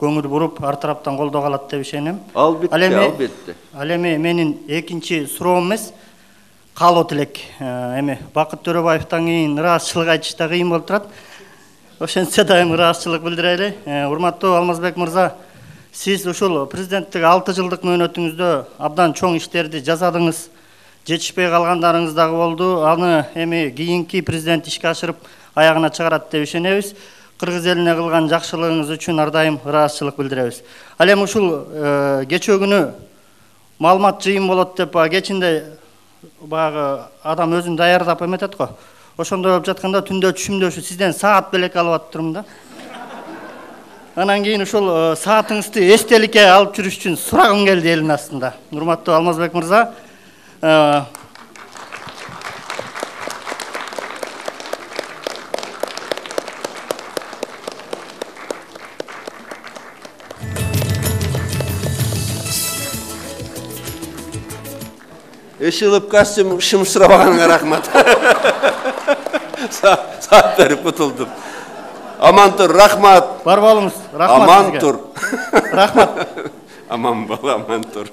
көңүл буруп, ар тараптан колдоо калат деп ишенем. Албетте. Ал эми менин экинчи суроом эмес, каалоо тилек. Эми Бакыт Төрөбаевден кийин ыраазычылык айтыш да кыйын болуп турат. Ошентсе да эми ыраазычылык билдирели. Урматтуу Алмазбек мырза, сиз ушул президенттик 6 жылдык мөөнөтүңүздө абдан чоң иштерди жасадыңыз. Жетишпей калгандарыңыз дагы болду. Аны эми кийинки президент ишке ашырып аягына чыгарат деп ишенебиз. Кыргыз элине кылган жакшылыгыңыз үчүн ар дайым ыраазычылык билдиребиз. Ал эми ушул кечээ күнү маалымат жыйын болот деп кечинде баягы адам өзүн даярдап эметет го. Ошондой болуп жатканда түндө түшүмдө ушу сизден саат белек алып аттырмын да. Анан кийин ушул саатыңызды эстеликке алып жүрүш үчүн сурагым келди элин астында. Урматтуу Алмазбек мырза, Эшилип костюм шымшырабаганыңа рахмат. Саат берип кутулдум. Аман тур, рахмат. бар болуңуз. Рахмат. Аман тур. Рахмат. Аман бол, аман тур.